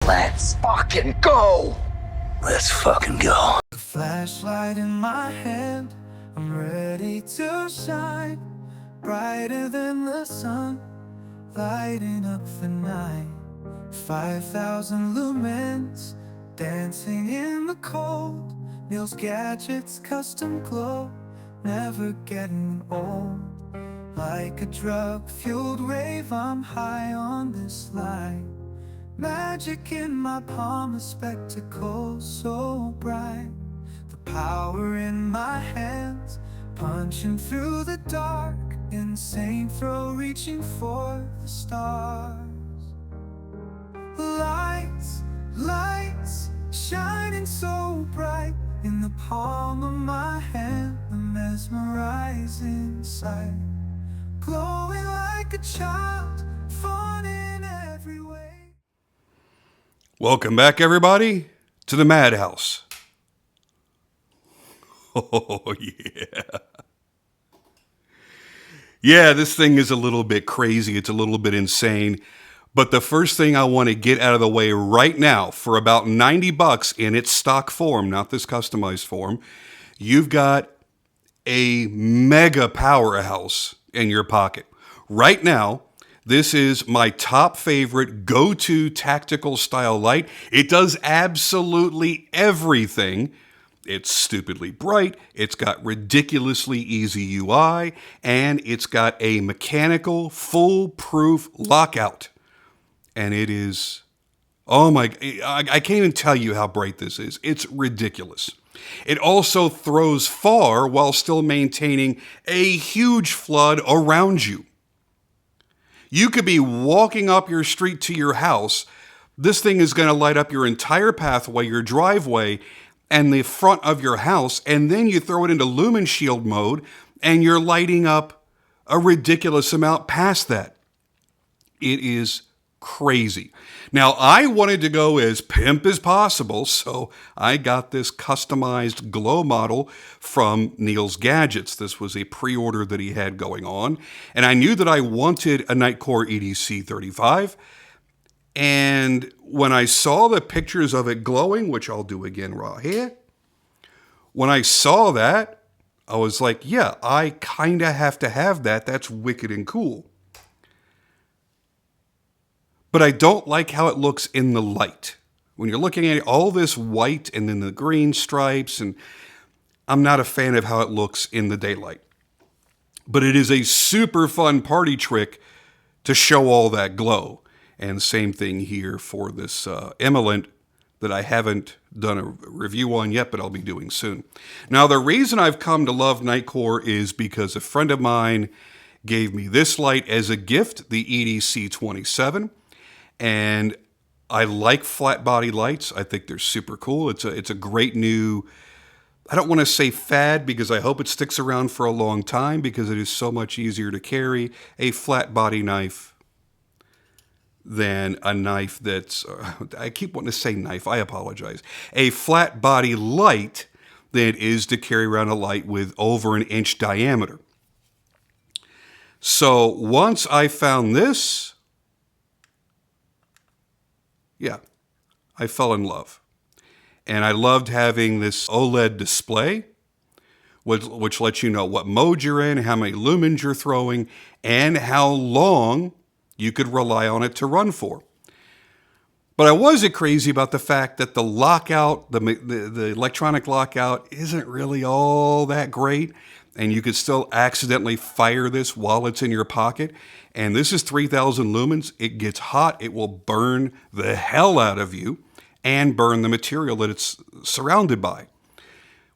Let's fucking go! Let's fucking go. A flashlight in my hand, I'm ready to shine, brighter than the sun, lighting up the night. 5,000 lumens, dancing in the cold. Nealsgadgets custom glow, never getting old. Like a drug-fueled rave, I'm high on this light. Magic in my palm, a spectacle so bright. The power in my hands, punching through the dark. Insane throw, reaching for the stars. Lights, lights, shining so bright. In the palm of my hand, the mesmerizing sight. Glowing like a child, fun in every way. Welcome back, everybody, to the Madhouse. Oh, yeah. Yeah, this thing is a little bit crazy. It's a little bit insane. But the first thing I want to get out of the way right now, for about $90 in its stock form, not this customized form, you've got a mega powerhouse in your pocket. Right now, this is my top favorite go-to tactical style light. It does absolutely everything. It's stupidly bright, it's got ridiculously easy UI, and it's got a mechanical, foolproof lockout. And it is, oh my, I can't even tell you how bright this is. It's ridiculous. It also throws far while still maintaining a huge flood around you. You could be walking up your street to your house. This thing is going to light up your entire pathway, your driveway, and the front of your house. And then you throw it into lumen shield mode, and you're lighting up a ridiculous amount past that. It is crazy. Now, I wanted to go as pimp as possible, so I got this customized glow model from Nealsgadgets. This was a pre-order that he had going on, and I knew that I wanted a Nitecore EDC35, and when I saw the pictures of it glowing, which I'll do again right here, when I saw that, I was like, yeah, I kind of have to have that. That's wicked and cool. But I don't like how it looks in the light. When you're looking at all this white and then the green stripes, and I'm not a fan of how it looks in the daylight. But it is a super fun party trick to show all that glow. And same thing here for this Emelent that I haven't done a review on yet, but I'll be doing soon. Now, the reason I've come to love Nitecore is because a friend of mine gave me this light as a gift, the EDC27. And I like flat body lights. I think they're super cool. It's a great new, I don't want to say fad because I hope it sticks around for a long time because it is so much easier to carry a flat body knife than a knife that's, I keep wanting to say knife, I apologize. A flat body light than it is to carry around a light with over an inch diameter. So once I found this, yeah, I fell in love. And I loved having this OLED display, which lets you know what mode you're in, how many lumens you're throwing, and how long you could rely on it to run for. But I wasn't crazy about the fact that the lockout, the electronic lockout, isn't really all that great. And you could still accidentally fire this while it's in your pocket. And this is 3,000 lumens. It gets hot. It will burn the hell out of you and burn the material that it's surrounded by.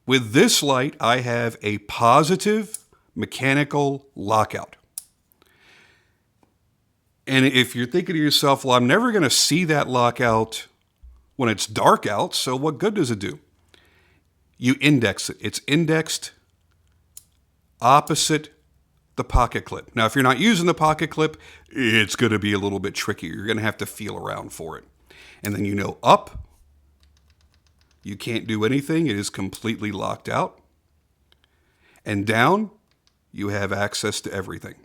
With this light, I have a positive mechanical lockout. And if you're thinking to yourself, well, I'm never going to see that lockout when it's dark out, so what good does it do? You index it. It's indexed opposite the pocket clip. Now, if you're not using the pocket clip, it's going to be a little bit tricky. You're going to have to feel around for it. And then you know up, you can't do anything. It is completely locked out. And down, you have access to everything.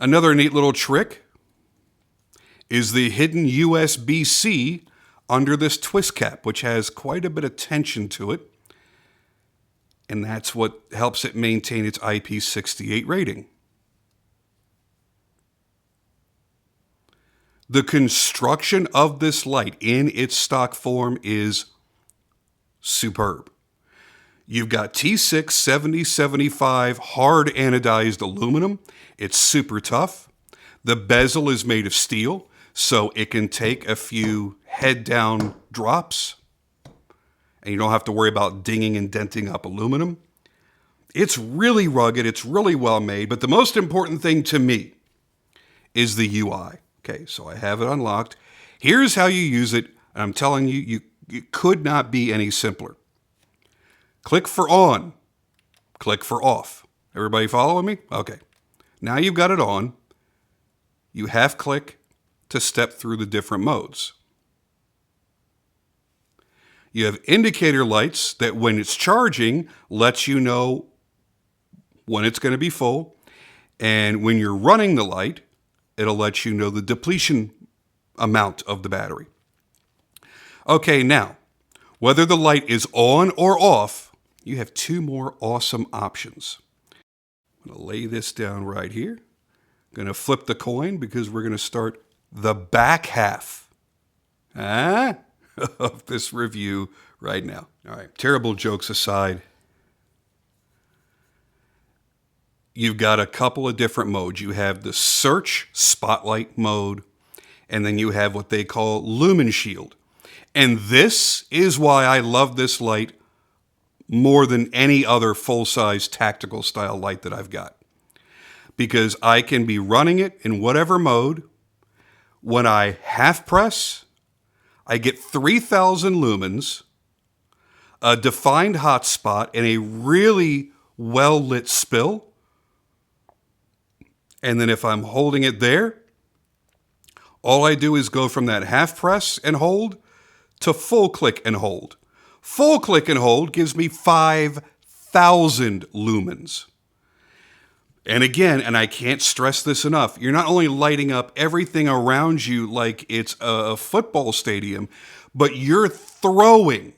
Another neat little trick is the hidden USB-C under this twist cap, which has quite a bit of tension to it. And that's what helps it maintain its IP68 rating. The construction of this light in its stock form is superb. You've got T6 7075 hard anodized aluminum. It's super tough. The bezel is made of steel, so it can take a few head down drops, and you don't have to worry about dinging and denting up aluminum. It's really rugged. It's really well made. But the most important thing to me is the UI. Okay, so I have it unlocked. Here's how you use it. And I'm telling you, it could not be any simpler. Click for on. Click for off. Everybody following me? Okay. Now you've got it on. You half click to step through the different modes. You have indicator lights that when it's charging, lets you know when it's going to be full. And when you're running the light, it'll let you know the depletion amount of the battery. Okay, now, whether the light is on or off, you have two more awesome options. I'm going to lay this down right here. I'm going to flip the coin because we're going to start the back half of this review right now. All right, terrible jokes aside, you've got a couple of different modes. You have the search spotlight mode, and then you have what they call lumen shield. And this is why I love this light more than any other full-size tactical style light that I've got. Because I can be running it in whatever mode. When I half press, I get 3,000 lumens, a defined hotspot, and a really well-lit spill. And then if I'm holding it there, all I do is go from that half press and hold to full click and hold. Full click and hold gives me 5,000 lumens. And again, and I can't stress this enough, you're not only lighting up everything around you like it's a football stadium, but you're throwing.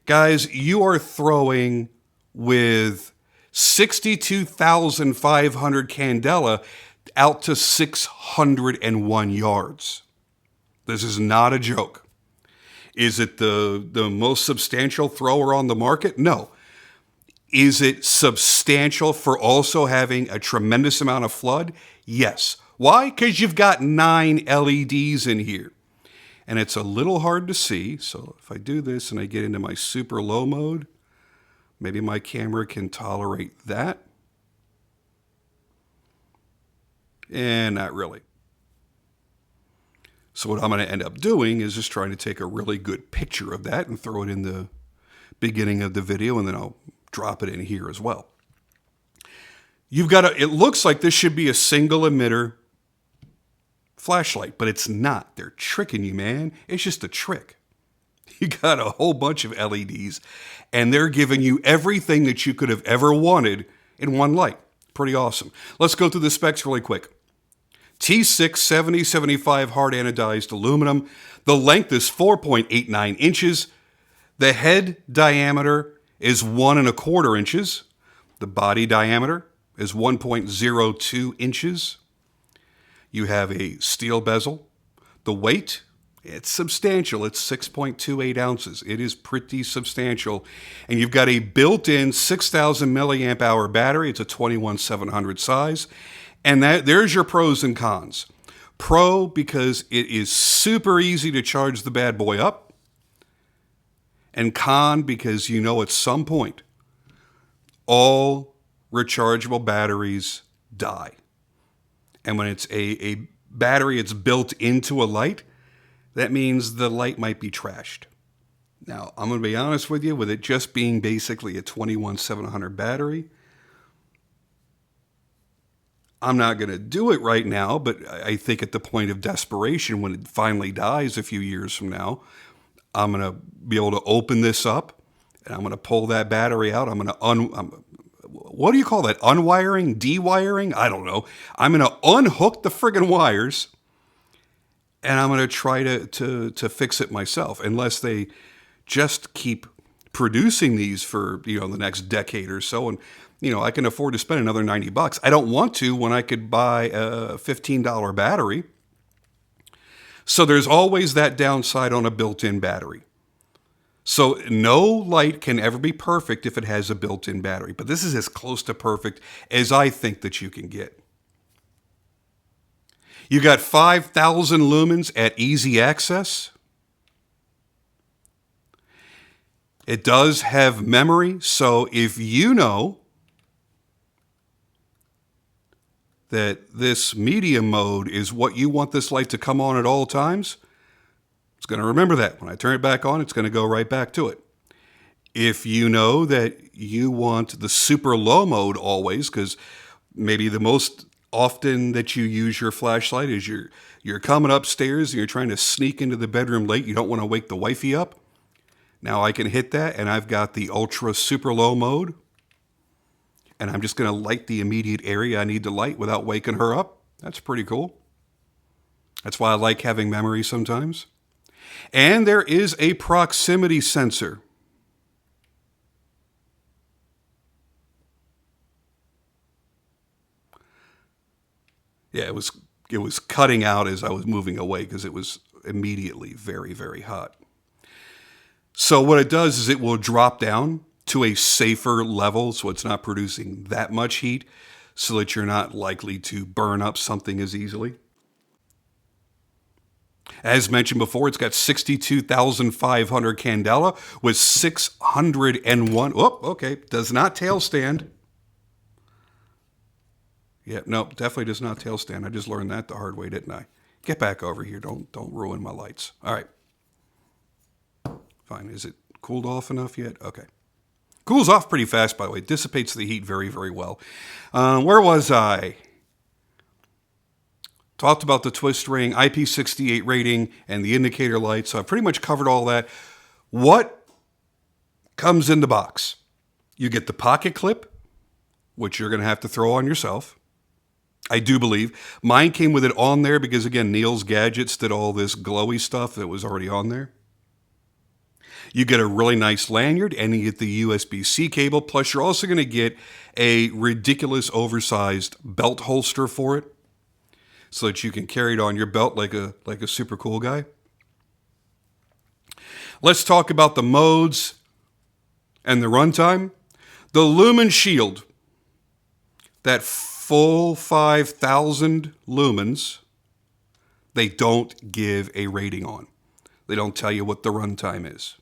Guys, you are throwing with 62,500 candela out to 601 yards. This is not a joke. Is it the most substantial thrower on the market? No. Is it substantial for also having a tremendous amount of flood? Yes. Why? Because you've got 9 LEDs in here. And it's a little hard to see. So if I do this and I get into my super low mode, maybe my camera can tolerate that. And not really. So what I'm going to end up doing is just trying to take a really good picture of that and throw it in the beginning of the video, and then I'll drop it in here as well. You've got it looks like this should be a single emitter flashlight, but it's not. They're tricking you, man. It's just a trick. You got a whole bunch of LEDs, and they're giving you everything that you could have ever wanted in one light. Pretty awesome. Let's go through the specs really quick. T6 7075 hard anodized aluminum. The length is 4.89 inches. The head diameter is 1.25 inches. The body diameter is 1.02 inches. You have a steel bezel. The weight, it's substantial. It's 6.28 ounces. It is pretty substantial. And you've got a built-in 6,000 milliamp hour battery. It's a 21700 size. And there's your pros and cons. Pro, because it is super easy to charge the bad boy up. And con, because you know at some point, all rechargeable batteries die. And when it's a battery it's built into a light, that means the light might be trashed. Now, I'm going to be honest with you, with it just being basically a 21700 battery, I'm not going to do it right now, but I think at the point of desperation, when it finally dies a few years from now, I'm going to be able to open this up, and I'm going to pull that battery out. I'm going to what do you call that? Unwiring? Dewiring? I don't know. I'm going to unhook the friggin' wires and I'm going to try to fix it myself, unless they just keep producing these for, the next decade or so. And, I can afford to spend another $90. I don't want to when I could buy a $15 battery. So there's always that downside on a built-in battery. So no light can ever be perfect if it has a built-in battery, but this is as close to perfect as I think that you can get. You got 5,000 lumens at easy access. It does have memory, so if you know that this medium mode is what you want this light to come on at all times, it's going to remember that. When I turn it back on, it's going to go right back to it. If you know that you want the super low mode always, because maybe the most often that you use your flashlight is you're coming upstairs and you're trying to sneak into the bedroom late, you don't want to wake the wifey up. Now I can hit that, and I've got the ultra super low mode, and I'm just going to light the immediate area I need to light without waking her up. That's pretty cool. That's why I like having memory sometimes. And there is a proximity sensor. Yeah, it was cutting out as I was moving away because it was immediately very, very hot. So what it does is it will drop down to a safer level, so it's not producing that much heat, so that you're not likely to burn up something as easily. As mentioned before, it's got 62,500 candela with 601. Oh, okay. Does not tail stand. Yeah, no, definitely does not tail stand. I just learned that the hard way, didn't I? Get back over here. Don't ruin my lights. All right. Fine. Is it cooled off enough yet? Okay. Cools off pretty fast, by the way. Dissipates the heat very, very well. Where was I? Talked about the twist ring, IP68 rating, and the indicator light. So I've pretty much covered all that. What comes in the box? You get the pocket clip, which you're going to have to throw on yourself. I do believe. Mine came with it on there because, again, Nealsgadgets did all this glowy stuff that was already on there. You get a really nice lanyard, and you get the USB-C cable. Plus, you're also going to get a ridiculous oversized belt holster for it, so that you can carry it on your belt like a super cool guy. Let's talk about the modes and the runtime. The Lumen Shield, that full 5,000 lumens, they don't give a rating on. They don't tell you what the runtime is.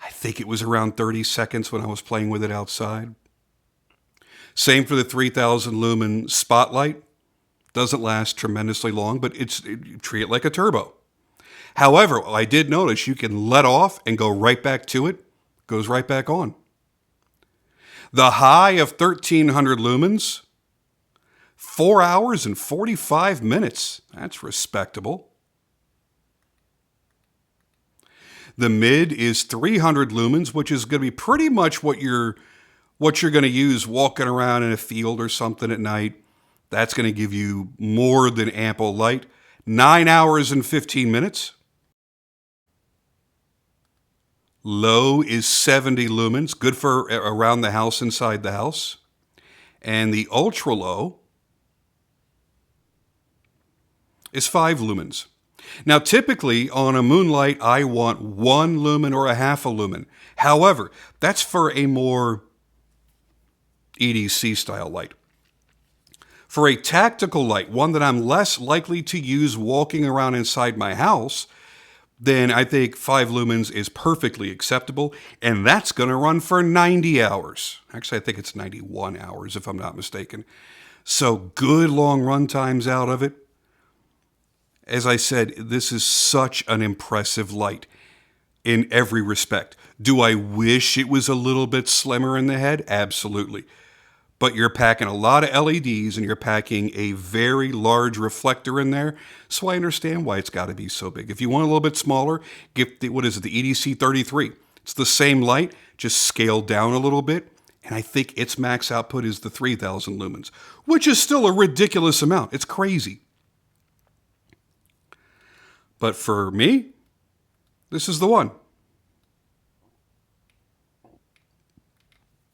I think it was around 30 seconds when I was playing with it outside. Same for the 3,000 lumen Spotlight. Doesn't last tremendously long, but you treat it like a turbo. However, I did notice you can let off and go right back to it. Goes right back on. The high of 1,300 lumens, 4 hours and 45 minutes. That's respectable. The mid is 300 lumens, which is going to be pretty much what you're going to use walking around in a field or something at night. That's going to give you more than ample light. 9 hours and 15 minutes. Low is 70 lumens, good for around the house, inside the house. And the ultra low is 5 lumens. Now, typically on a moonlight, I want 1 lumen or a half a lumen. However, that's for a more EDC style light. For a tactical light, one that I'm less likely to use walking around inside my house, then I think 5 lumens is perfectly acceptable, and that's going to run for 90 hours. Actually, I think it's 91 hours if I'm not mistaken. So good long run times out of it. As I said, this is such an impressive light in every respect. Do I wish it was a little bit slimmer in the head? Absolutely. But you're packing a lot of LEDs and you're packing a very large reflector in there. So I understand why it's got to be so big. If you want a little bit smaller, get the EDC35. It's the same light, just scaled down a little bit, And I think its max output is the 3000 lumens, which is still a ridiculous amount. It's crazy. But for me, this is the one.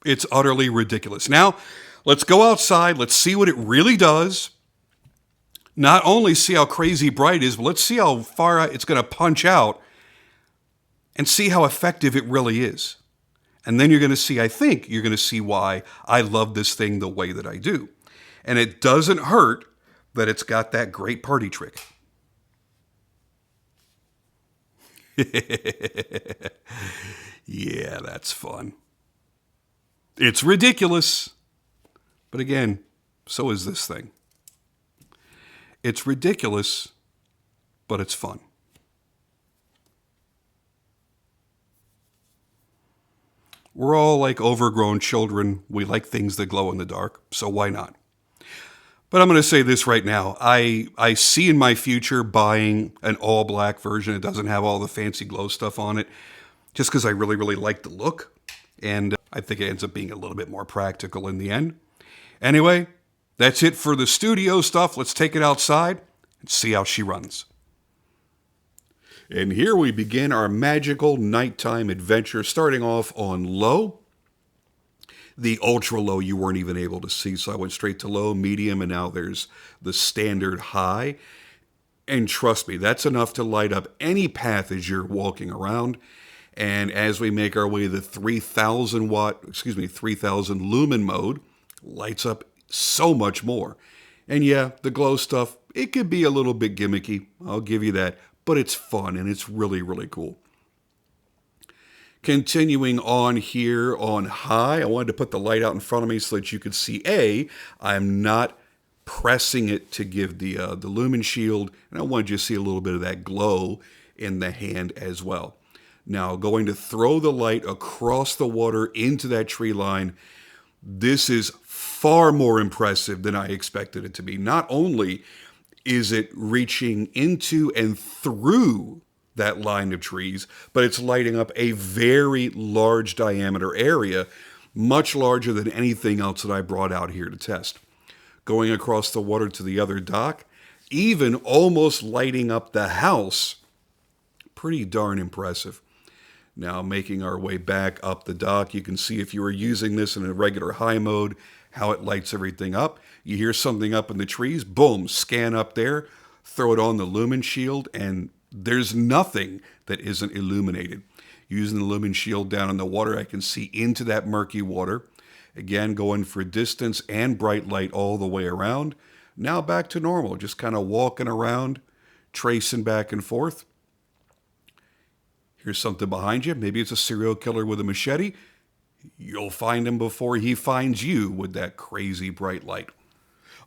It's utterly ridiculous. Now, let's go outside. Let's see what it really does. Not only see how crazy bright it is, but let's see how far it's going to punch out and see how effective it really is. And then you're going to see, I think, you're going to see why I love this thing the way that I do. And it doesn't hurt that it's got that great party trick. Yeah, that's fun. It's ridiculous. But again, so is this thing. It's ridiculous, but it's fun. We're all like overgrown children. We like things that glow in the dark, so why not? But I'm going to say this right now. I see in my future buying an all-black version. It doesn't have all the fancy glow stuff on it, just because I really, really like the look. And I think it ends up being a little bit more practical in the end. Anyway, that's it for the studio stuff. Let's take it outside and see how she runs. And here we begin our magical nighttime adventure, starting off on low. The ultra low you weren't even able to see, so I went straight to low, medium, and now there's the standard high. And trust me, that's enough to light up any path as you're walking around. And as we make our way to the 3000 lumen mode, lights up so much more. And yeah, the glow stuff, it could be a little bit gimmicky, I'll give you that, but it's fun and it's really, really cool. Continuing on here on high, I wanted to put the light out in front of me so that you could see I'm not pressing it to give the lumen shield, and I wanted you to see a little bit of that glow in the hand as well. Now, going to throw the light across the water into that tree line, this is far more impressive than I expected it to be. Not only is it reaching into and through that line of trees, but it's lighting up a very large diameter area, much larger than anything else that I brought out here to test. Going across the water to the other dock, even almost lighting up the house, pretty darn impressive. Now making our way back up the dock, you can see if you were using this in a regular high mode, how it lights everything up. You hear something up in the trees, boom, scan up there, throw it on the lumen shield, and there's nothing that isn't illuminated. Using the lumen shield down in the water, I can see into that murky water. Again, going for distance and bright light all the way around. Now back to normal, just kind of walking around, tracing back and forth. Here's something behind you. Maybe it's a serial killer with a machete. You'll find him before he finds you with that crazy bright light.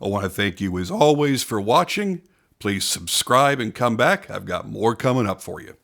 I want to thank you as always for watching. Please subscribe and come back. I've got more coming up for you.